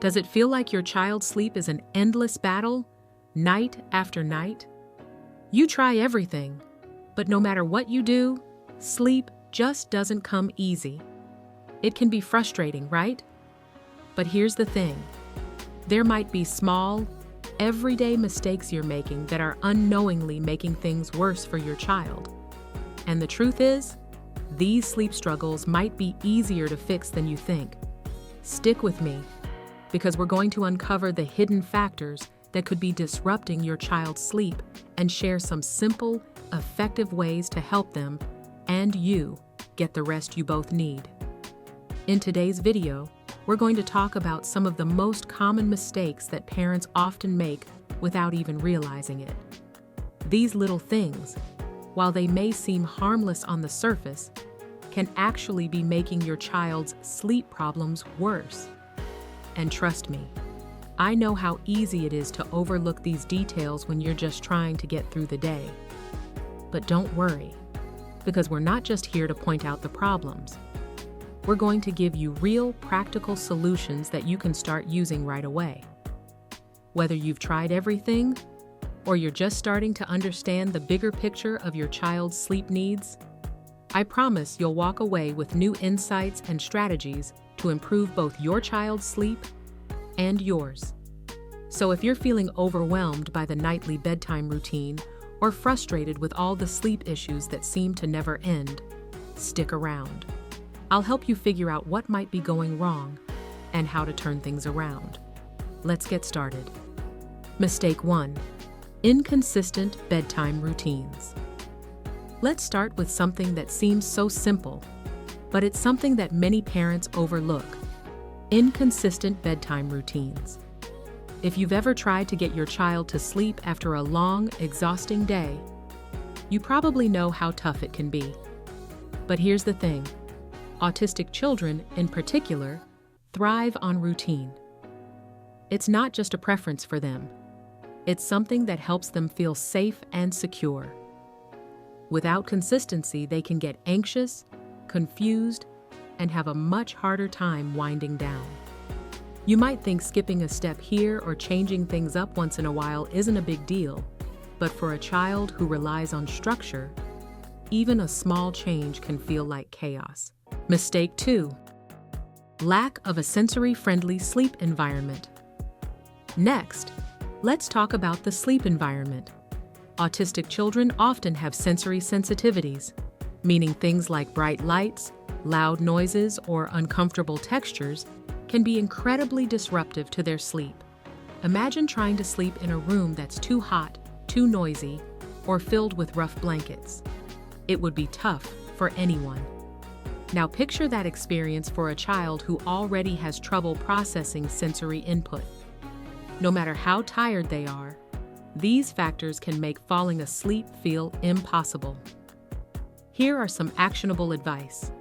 Does it feel like your child's sleep is an endless battle, night after night? You try everything, but no matter what you do, sleep just doesn't come easy. It can be frustrating, right? But here's the thing. There might be small, everyday mistakes you're making that are unknowingly making things worse for your child. And the truth is, these sleep struggles might be easier to fix than you think. Stick with me, because we're going to uncover the hidden factors that could be disrupting your child's sleep and share some simple, effective ways to help them and you get the rest you both need. In today's video, we're going to talk about some of the most common mistakes that parents often make without even realizing it. These little things, while they may seem harmless on the surface, can actually be making your child's sleep problems worse. And trust me, I know how easy it is to overlook these details when you're just trying to get through the day. But don't worry, because we're not just here to point out the problems. We're going to give you real, practical solutions that you can start using right away. Whether you've tried everything, or you're just starting to understand the bigger picture of your child's sleep needs, I promise you'll walk away with new insights and strategies to improve both your child's sleep and yours. So if you're feeling overwhelmed by the nightly bedtime routine or frustrated with all the sleep issues that seem to never end, stick around. I'll help you figure out what might be going wrong and how to turn things around. Let's get started. Mistake 1. Inconsistent bedtime routines. Let's start with something that seems so simple, but it's something that many parents overlook: inconsistent bedtime routines. If you've ever tried to get your child to sleep after a long, exhausting day, you probably know how tough it can be. But here's the thing. Autistic children, in particular, thrive on routine. It's not just a preference for them. It's something that helps them feel safe and secure. Without consistency, they can get anxious, confused, and have a much harder time winding down. You might think skipping a step here or changing things up once in a while isn't a big deal, but for a child who relies on structure, even a small change can feel like chaos. Mistake 2. Lack of a sensory-friendly sleep environment. Next, let's talk about the sleep environment. Autistic children often have sensory sensitivities, meaning things like bright lights, loud noises, or uncomfortable textures can be incredibly disruptive to their sleep. Imagine trying to sleep in a room that's too hot, too noisy, or filled with rough blankets. It would be tough for anyone. Now picture that experience for a child who already has trouble processing sensory input. No matter how tired they are, these factors can make falling asleep feel impossible. Here are some actionable advice.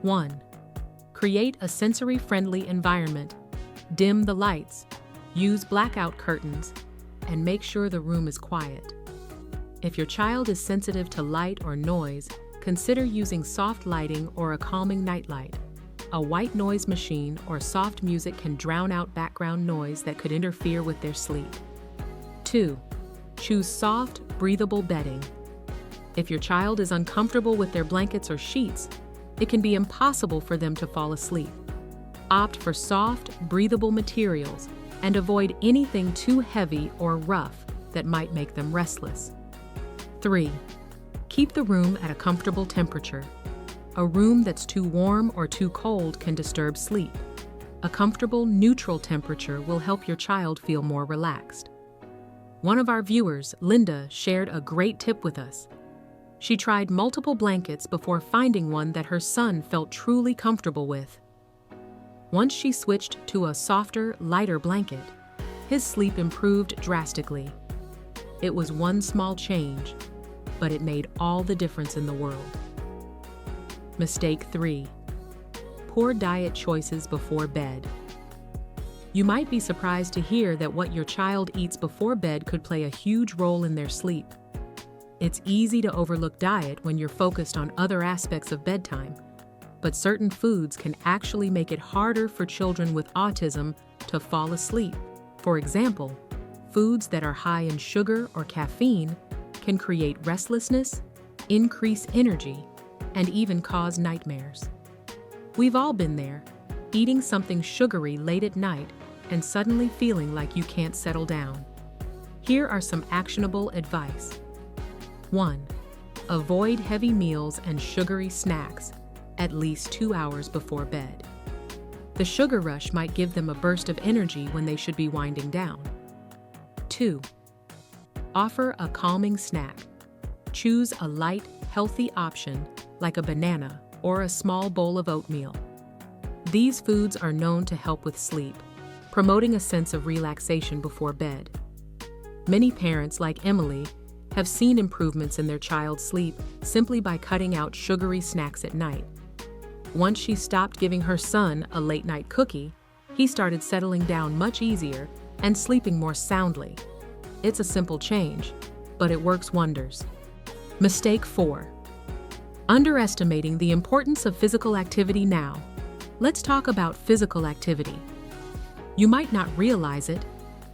1. Create a sensory-friendly environment. Dim the lights, use blackout curtains, and make sure the room is quiet. If your child is sensitive to light or noise, consider using soft lighting or a calming nightlight. A white noise machine or soft music can drown out background noise that could interfere with their sleep. 2. Choose soft, breathable bedding. If your child is uncomfortable with their blankets or sheets, it can be impossible for them to fall asleep. Opt for soft, breathable materials and avoid anything too heavy or rough that might make them restless. 3. Keep the room at a comfortable temperature. A room that's too warm or too cold can disturb sleep. A comfortable, neutral temperature will help your child feel more relaxed. One of our viewers, Linda, shared a great tip with us. She tried multiple blankets before finding one that her son felt truly comfortable with. Once she switched to a softer, lighter blanket, his sleep improved drastically. It was one small change, but it made all the difference in the world. Mistake 3. Poor diet choices before bed. You might be surprised to hear that what your child eats before bed could play a huge role in their sleep. It's easy to overlook diet when you're focused on other aspects of bedtime, but certain foods can actually make it harder for children with autism to fall asleep. For example, foods that are high in sugar or caffeine can create restlessness, increase energy, and even cause nightmares. We've all been there, eating something sugary late at night and suddenly feeling like you can't settle down. Here are some actionable advice. 1. Avoid heavy meals and sugary snacks at least 2 hours before bed. The sugar rush might give them a burst of energy when they should be winding down. 2. Offer a calming snack. Choose a light, healthy option like a banana or a small bowl of oatmeal. These foods are known to help with sleep, promoting a sense of relaxation before bed. Many parents, like Emily, have seen improvements in their child's sleep simply by cutting out sugary snacks at night. Once she stopped giving her son a late-night cookie, he started settling down much easier and sleeping more soundly. It's a simple change, but it works wonders. Mistake 4. Underestimating the importance of physical activity now. Let's talk about physical activity. You might not realize it,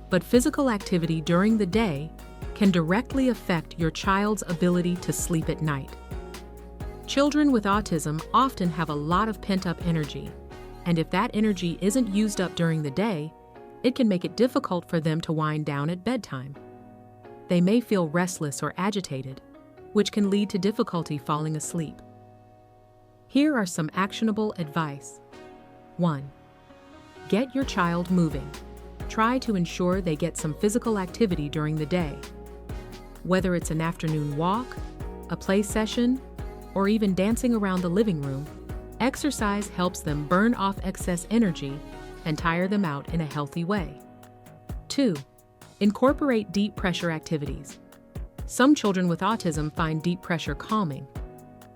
but physical activity during the day can directly affect your child's ability to sleep at night. Children with autism often have a lot of pent-up energy, and if that energy isn't used up during the day, it can make it difficult for them to wind down at bedtime. They may feel restless or agitated, which can lead to difficulty falling asleep. Here are some actionable advice. 1. Get your child moving. Try to ensure they get some physical activity during the day. Whether it's an afternoon walk, a play session, or even dancing around the living room, exercise helps them burn off excess energy and tire them out in a healthy way. 2. Incorporate deep pressure activities. Some children with autism find deep pressure calming.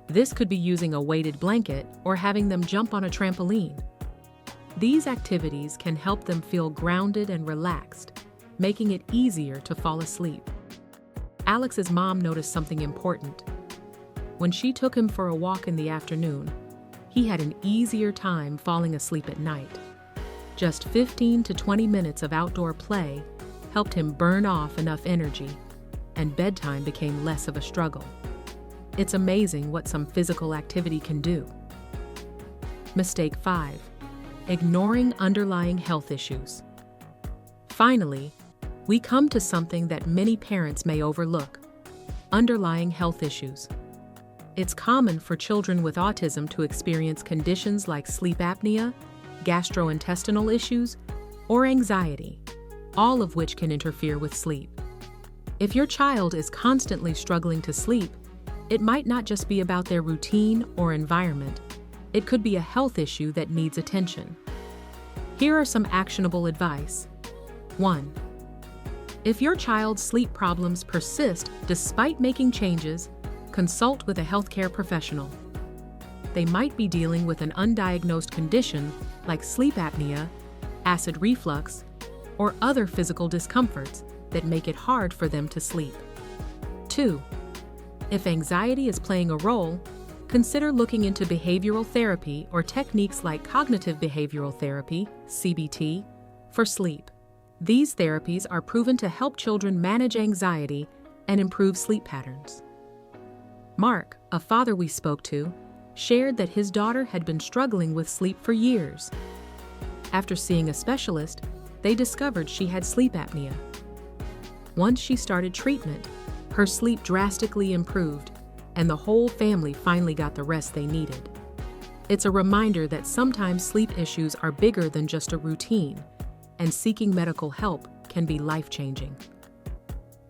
This could be using a weighted blanket or having them jump on a trampoline. These activities can help them feel grounded and relaxed, making it easier to fall asleep. Alex's mom noticed something important. When she took him for a walk in the afternoon, he had an easier time falling asleep at night. Just 15 to 20 minutes of outdoor play helped him burn off enough energy, and bedtime became less of a struggle. It's amazing what some physical activity can do. Mistake 5. Ignoring underlying health issues. Finally, we come to something that many parents may overlook: underlying health issues. It's common for children with autism to experience conditions like sleep apnea, gastrointestinal issues, or anxiety, all of which can interfere with sleep. If your child is constantly struggling to sleep, it might not just be about their routine or environment. It could be a health issue that needs attention. Here are some actionable advice. 1. If your child's sleep problems persist despite making changes, consult with a healthcare professional. They might be dealing with an undiagnosed condition like sleep apnea, acid reflux, or other physical discomforts that make it hard for them to sleep. 2. If anxiety is playing a role, consider looking into behavioral therapy or techniques like cognitive behavioral therapy, CBT, for sleep. These therapies are proven to help children manage anxiety and improve sleep patterns. Mark, a father we spoke to, shared that his daughter had been struggling with sleep for years. After seeing a specialist, they discovered she had sleep apnea. Once she started treatment, her sleep drastically improved, and the whole family finally got the rest they needed. It's a reminder that sometimes sleep issues are bigger than just a routine, and seeking medical help can be life-changing.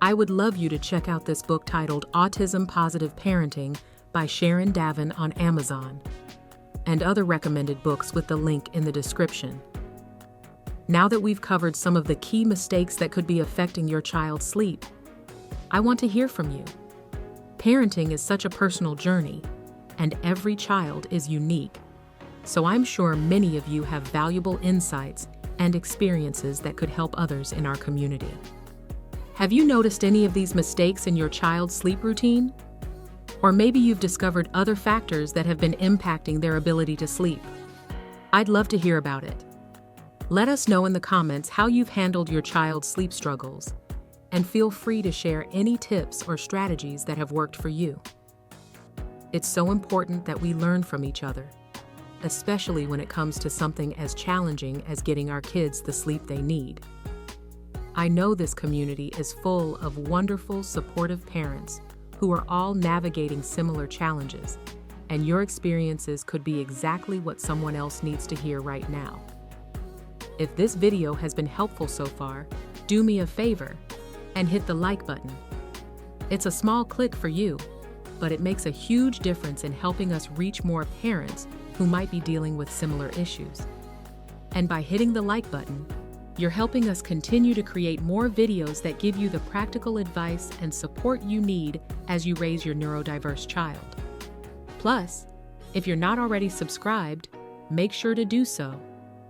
I would love you to check out this book titled Autism Positive Parenting by Sharon Davin on Amazon, and other recommended books with the link in the description. Now that we've covered some of the key mistakes that could be affecting your child's sleep, I want to hear from you. Parenting is such a personal journey, and every child is unique, so I'm sure many of you have valuable insights and experiences that could help others in our community. Have you noticed any of these mistakes in your child's sleep routine? Or maybe you've discovered other factors that have been impacting their ability to sleep. I'd love to hear about it. Let us know in the comments how you've handled your child's sleep struggles, and feel free to share any tips or strategies that have worked for you. It's so important that we learn from each other, especially when it comes to something as challenging as getting our kids the sleep they need. I know this community is full of wonderful, supportive parents who are all navigating similar challenges, and your experiences could be exactly what someone else needs to hear right now. If this video has been helpful so far, do me a favor and hit the like button. It's a small click for you, but it makes a huge difference in helping us reach more parents who might be dealing with similar issues. And by hitting the like button, you're helping us continue to create more videos that give you the practical advice and support you need as you raise your neurodiverse child. Plus, if you're not already subscribed, make sure to do so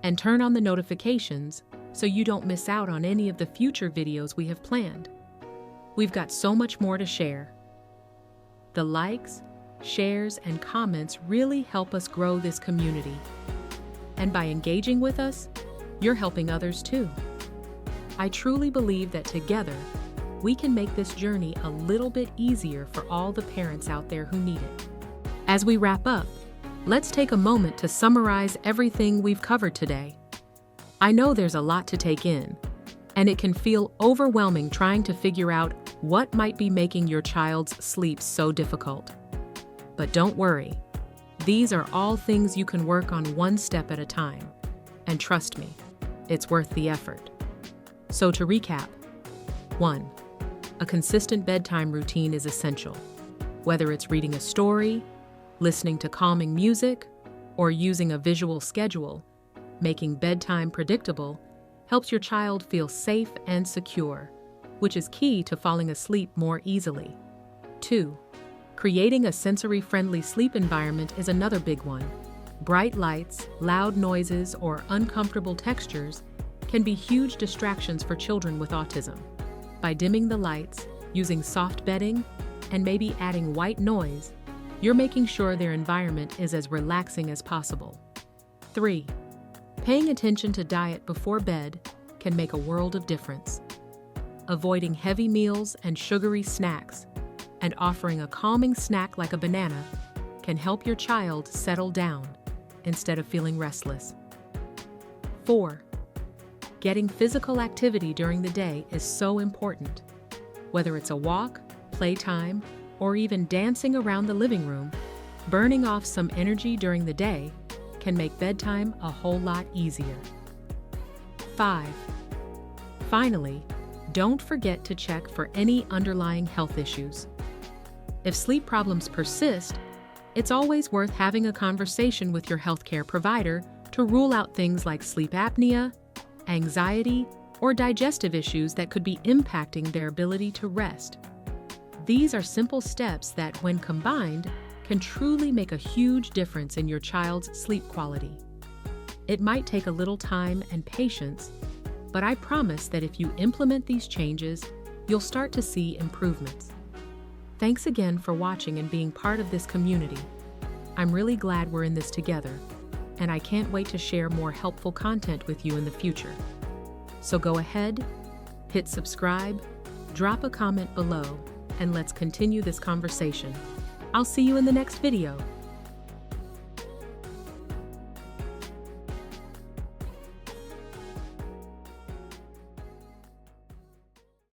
and turn on the notifications so you don't miss out on any of the future videos we have planned. We've got so much more to share. The likes, shares, and comments really help us grow this community. And by engaging with us, you're helping others too. I truly believe that together, we can make this journey a little bit easier for all the parents out there who need it. As we wrap up, let's take a moment to summarize everything we've covered today. I know there's a lot to take in, and it can feel overwhelming trying to figure out what might be making your child's sleep so difficult. But don't worry, these are all things you can work on one step at a time, and trust me, it's worth the effort. So to recap, 1. A consistent bedtime routine is essential. Whether it's reading a story, listening to calming music, or using a visual schedule, making bedtime predictable helps your child feel safe and secure, which is key to falling asleep more easily. 2. Creating a sensory-friendly sleep environment is another big one. Bright lights, loud noises, or uncomfortable textures can be huge distractions for children with autism. By dimming the lights, using soft bedding, and maybe adding white noise, you're making sure their environment is as relaxing as possible. 3. Paying attention to diet before bed can make a world of difference. Avoiding heavy meals and sugary snacks, and offering a calming snack like a banana can help your child settle down instead of feeling restless. 4. Getting physical activity during the day is so important. Whether it's a walk, playtime, or even dancing around the living room, burning off some energy during the day can make bedtime a whole lot easier. 5. Finally, don't forget to check for any underlying health issues. If sleep problems persist, it's always worth having a conversation with your healthcare provider to rule out things like sleep apnea, anxiety, or digestive issues that could be impacting their ability to rest. These are simple steps that, when combined, can truly make a huge difference in your child's sleep quality. It might take a little time and patience, but I promise that if you implement these changes, you'll start to see improvements. Thanks again for watching and being part of this community. I'm really glad we're in this together, and I can't wait to share more helpful content with you in the future. So go ahead, hit subscribe, drop a comment below, and let's continue this conversation. I'll see you in the next video.